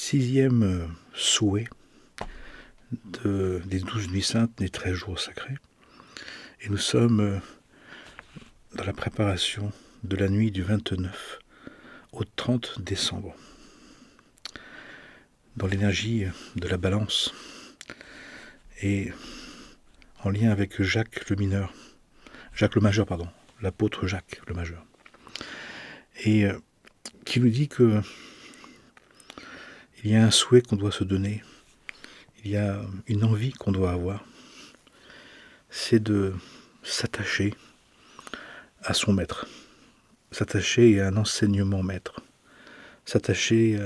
6e souhait des 12 nuits saintes, des 13 jours sacrés. Et nous sommes dans la préparation de la nuit du 29 au 30 décembre. Dans l'énergie de la balance et en lien avec Jacques le Majeur, l'apôtre Jacques le Majeur. Et qui nous dit que il y a un souhait qu'on doit se donner, il y a une envie qu'on doit avoir, c'est de s'attacher à son maître, s'attacher à un enseignement maître, s'attacher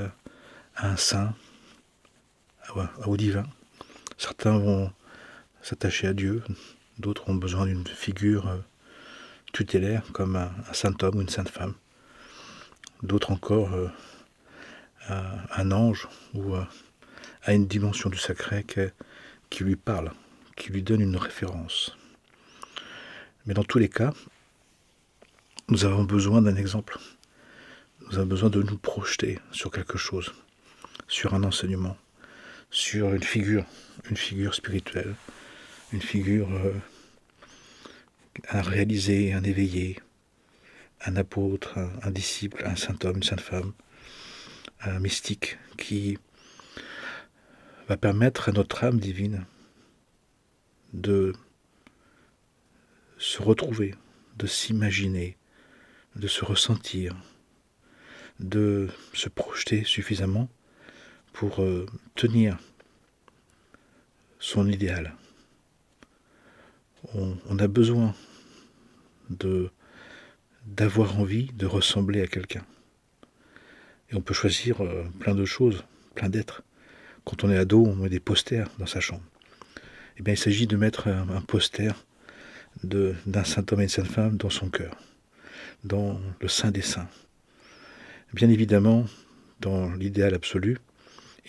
à un saint, au divin. Certains vont s'attacher à Dieu, d'autres ont besoin d'une figure tutélaire comme un saint homme ou une sainte femme, d'autres encore à un ange ou à une dimension du sacré qui lui parle, qui lui donne une référence. Mais dans tous les cas, nous avons besoin d'un exemple. Nous avons besoin de nous projeter sur quelque chose, sur un enseignement, sur une figure spirituelle, une figure un réalisé, un éveillé, un apôtre, un disciple, un saint homme, une sainte femme, un mystique qui va permettre à notre âme divine de se retrouver, de s'imaginer, de se ressentir, de se projeter suffisamment pour tenir son idéal. On a besoin d'avoir envie de ressembler à quelqu'un. Et on peut choisir plein de choses, plein d'êtres. Quand on est ado, on met des posters dans sa chambre. Eh bien, il s'agit de mettre un poster d'un saint homme et une sainte femme dans son cœur, dans le saint des saints. Bien évidemment, dans l'idéal absolu,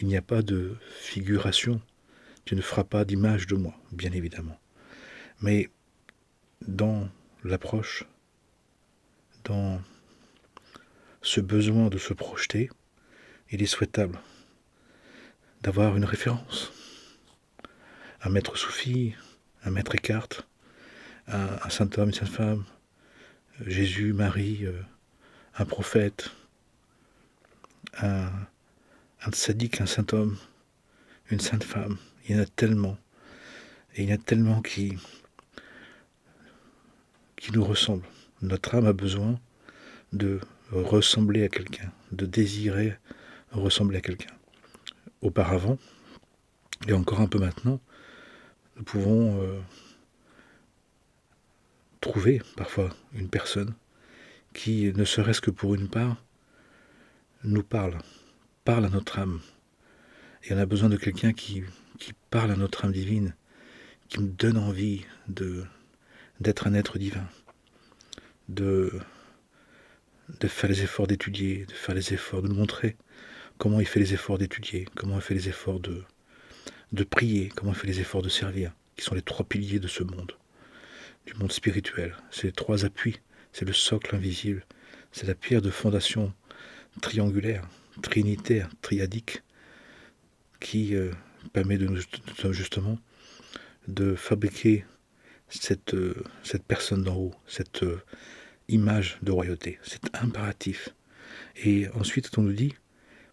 il n'y a pas de figuration. Tu ne feras pas d'image de moi, bien évidemment. Mais dans l'approche, dans ce besoin de se projeter, il est souhaitable d'avoir une référence. Un maître soufi, un maître Eckhart, un saint homme, une sainte femme, Jésus, Marie, un prophète, un sadique, un saint homme, une sainte femme. Il y en a tellement. Et il y en a tellement qui nous ressemblent. Notre âme a besoin de ressembler à quelqu'un, de désirer ressembler à quelqu'un. Auparavant, et encore un peu maintenant, nous pouvons trouver parfois une personne qui, ne serait-ce que pour une part, nous parle à notre âme. Et on a besoin de quelqu'un qui parle à notre âme divine, qui nous donne envie d'être un être divin, de faire les efforts d'étudier, de faire les efforts, de nous montrer comment il fait les efforts d'étudier, comment il fait les efforts de prier, comment il fait les efforts de servir, qui sont les 3 piliers de ce monde, du monde spirituel. C'est les 3 appuis, c'est le socle invisible, c'est la pierre de fondation triangulaire, trinitaire, triadique, qui permet justement de fabriquer cette personne d'en haut, cette image de royauté, cet impératif. Et ensuite, on nous dit,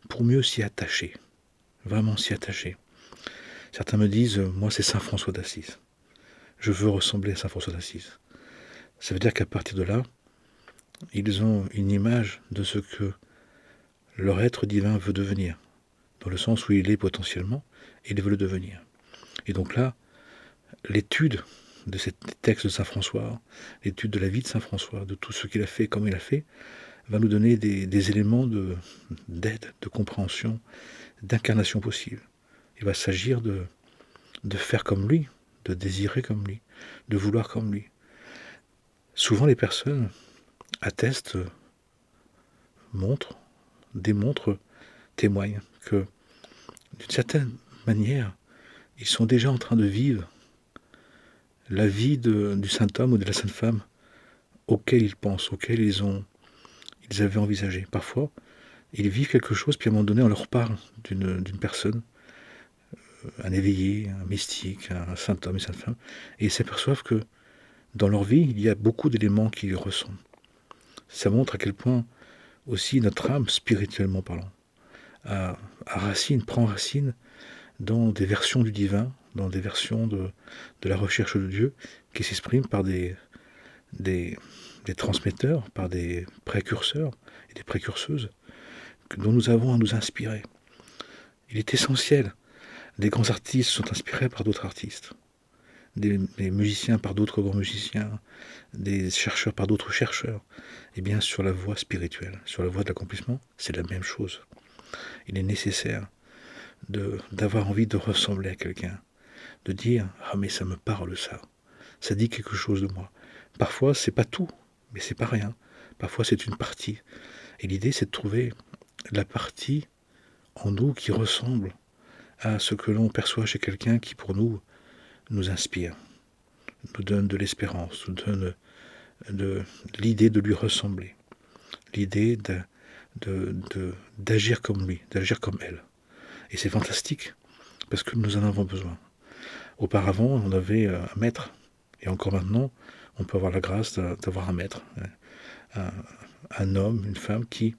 pour mieux s'y attacher, vraiment s'y attacher. Certains me disent, moi c'est Saint François d'Assise. Je veux ressembler à Saint François d'Assise. Ça veut dire qu'à partir de là, ils ont une image de ce que leur être divin veut devenir, dans le sens où il est potentiellement, et il veut le devenir. Et donc là, l'étude de ces textes de Saint François, l'étude de la vie de Saint François, de tout ce qu'il a fait, comment il a fait, va nous donner des éléments d'aide, de compréhension, d'incarnation possible. Il va s'agir de faire comme lui, de désirer comme lui, de vouloir comme lui. Souvent les personnes attestent, démontrent, témoignent que d'une certaine manière, ils sont déjà en train de vivre la vie du saint homme ou de la sainte femme auquel ils pensent, auquel ils avaient envisagé. Parfois, ils vivent quelque chose, puis à un moment donné, on leur parle d'une personne, un éveillé, un mystique, un saint homme, une sainte femme, et ils s'aperçoivent que dans leur vie, il y a beaucoup d'éléments qui ressemblent. Ça montre à quel point aussi notre âme, spirituellement parlant, prend racine dans des versions du divin, dans des versions de la recherche de Dieu, qui s'expriment par des transmetteurs, par des précurseurs et des précurseuses, dont nous avons à nous inspirer. Il est essentiel. Des grands artistes sont inspirés par d'autres artistes. Des musiciens par d'autres grands musiciens, des chercheurs par d'autres chercheurs. Et bien sur la voie spirituelle, sur la voie de l'accomplissement, c'est la même chose. Il est nécessaire d'avoir envie de ressembler à quelqu'un, de dire « Ah mais ça me parle ça dit quelque chose de moi ». Parfois c'est pas tout, mais c'est pas rien. Parfois c'est une partie. Et l'idée c'est de trouver la partie en nous qui ressemble à ce que l'on perçoit chez quelqu'un qui pour nous inspire, nous donne de l'espérance, nous donne l'idée de lui ressembler, l'idée d'agir comme lui, d'agir comme elle. Et c'est fantastique, parce que nous en avons besoin. Auparavant, on avait un maître, et encore maintenant, on peut avoir la grâce d'avoir un maître, un homme, une femme qui,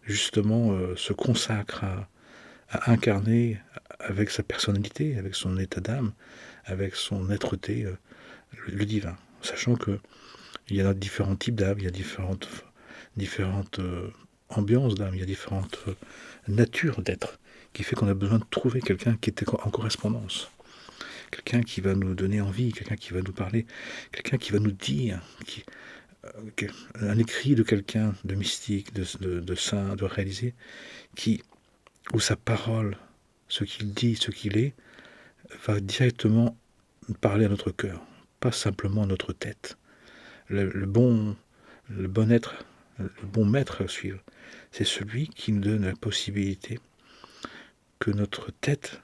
justement, se consacre à incarner avec sa personnalité, avec son état d'âme, avec son être-té, le divin. Sachant que il y a différents types d'âmes, il y a différentes ambiances d'âme, il y a différentes natures d'être, qui fait qu'on a besoin de trouver quelqu'un qui est en correspondance. Quelqu'un qui va nous donner envie, quelqu'un qui va nous parler, quelqu'un qui va nous dire, un écrit de quelqu'un de mystique, de saint, de réalisé, où sa parole, ce qu'il dit, ce qu'il est, va directement parler à notre cœur, pas simplement à notre tête. Le bon être, le bon maître à suivre, c'est celui qui nous donne la possibilité que notre tête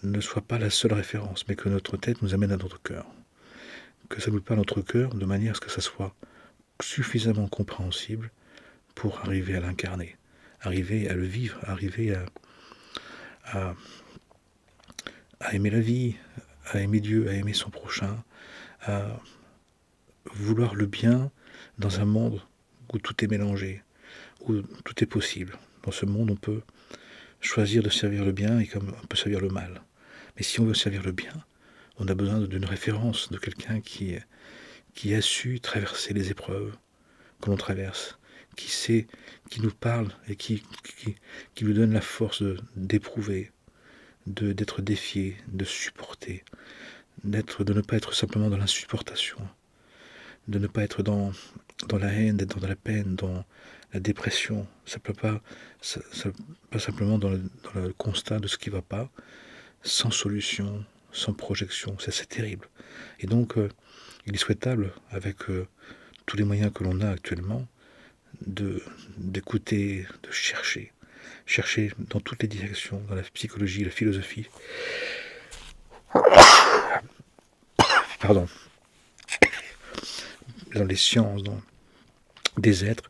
ne soit pas la seule référence, mais que notre tête nous amène à notre cœur. Que ça nous parle à notre cœur de manière à ce que ça soit suffisamment compréhensible pour arriver à l'incarner, arriver à le vivre, arriver à aimer la vie, à aimer Dieu, à aimer son prochain, à vouloir le bien dans un monde où tout est mélangé, où tout est possible. Dans ce monde, on peut choisir de servir le bien et comme on peut servir le mal. Mais si on veut servir le bien, on a besoin d'une référence, de quelqu'un qui a su traverser les épreuves que l'on traverse, qui nous parle et qui nous donne la force d'éprouver, d'être défié, de supporter, de ne pas être simplement dans l'insupportation, de ne pas être dans la haine, d'être dans la peine, dans la dépression. Ça peut pas simplement dans le constat de ce qui ne va pas, sans solution, sans projection. C'est terrible. Et donc, il est souhaitable, avec tous les moyens que l'on a actuellement, d'écouter, de chercher dans toutes les directions, dans la psychologie, la philosophie, pardon, dans les sciences, dans des êtres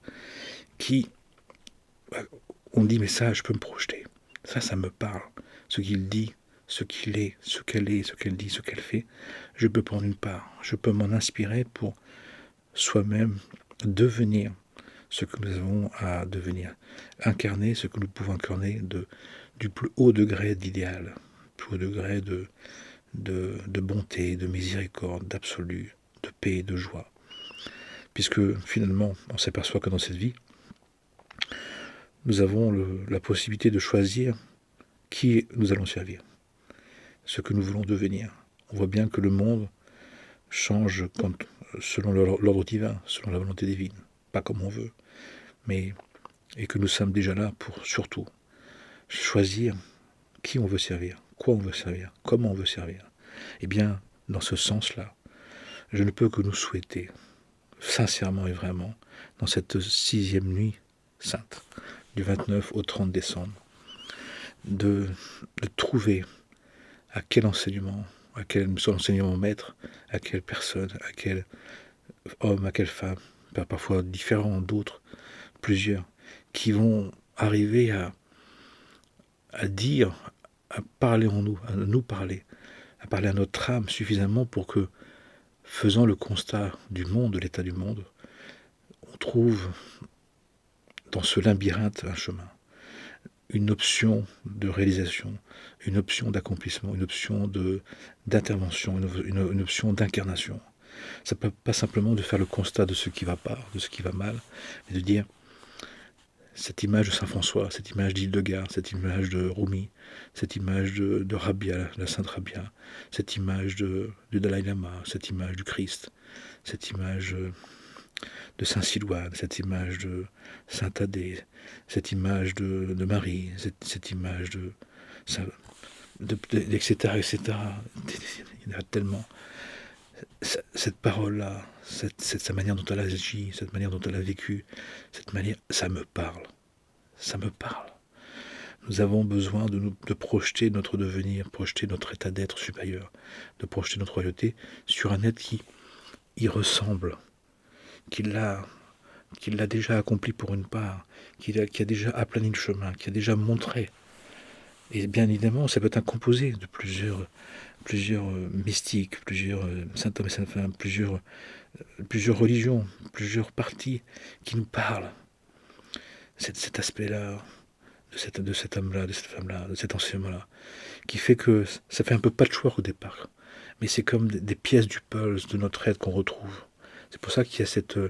qui on dit mais ça je peux me projeter, ça me parle, ce qu'il dit, ce qu'il est, ce qu'elle dit, ce qu'elle fait, je peux prendre une part, je peux m'en inspirer pour soi-même devenir ce que nous avons à devenir, incarner ce que nous pouvons incarner du plus haut degré d'idéal, plus haut degré de bonté, de miséricorde, d'absolu, de paix, de joie. Puisque finalement, on s'aperçoit que dans cette vie, nous avons la possibilité de choisir qui nous allons servir, ce que nous voulons devenir. On voit bien que le monde change selon l'ordre divin, selon la volonté divine, pas comme on veut, et que nous sommes déjà là pour surtout choisir qui on veut servir, quoi on veut servir, comment on veut servir. Eh bien, dans ce sens-là, je ne peux que nous souhaiter, sincèrement et vraiment, dans cette 6e nuit sainte, du 29 au 30 décembre, de trouver à quel enseignement, à quel enseignement maître, à quelle personne, à quel homme, à quelle femme, parfois différents d'autres, plusieurs, qui vont arriver à dire, à parler en nous, à nous parler, à parler à notre âme suffisamment pour que, faisant le constat du monde, de l'état du monde, on trouve dans ce labyrinthe un chemin, une option de réalisation, une option d'accomplissement, une option d'intervention, une option d'incarnation. Ça ne peut pas simplement de faire le constat de ce qui va pas, de ce qui va mal, mais de dire cette image de Saint François, cette image d'Hildegard, cette image de Rumi, cette image de Rabia, la Sainte Rabia, cette image du Dalai Lama, cette image du Christ, cette image de Saint Silouane, cette image de Saint Thaddée, cette image de Marie, cette image etc., etc. Il y en a tellement. Cette parole-là, sa manière dont elle a agi, cette manière dont elle a vécu, cette manière, ça me parle. Ça me parle. Nous avons besoin de projeter notre devenir, projeter notre état d'être supérieur, de projeter notre royauté sur un être qui y ressemble, qui l'a déjà accompli pour une part, qui a déjà aplani le chemin, qui a déjà montré. Et bien évidemment, ça peut être un composé de plusieurs mystiques, plusieurs saint hommes et saintes femmes, plusieurs religions, plusieurs parties qui nous parlent. Cet aspect-là, de cet homme-là, de cette femme-là, de cet enseignement-là, qui fait que ça fait un peu patchwork au départ. Mais c'est comme des pièces du puzzle de notre être qu'on retrouve. C'est pour ça qu'il y a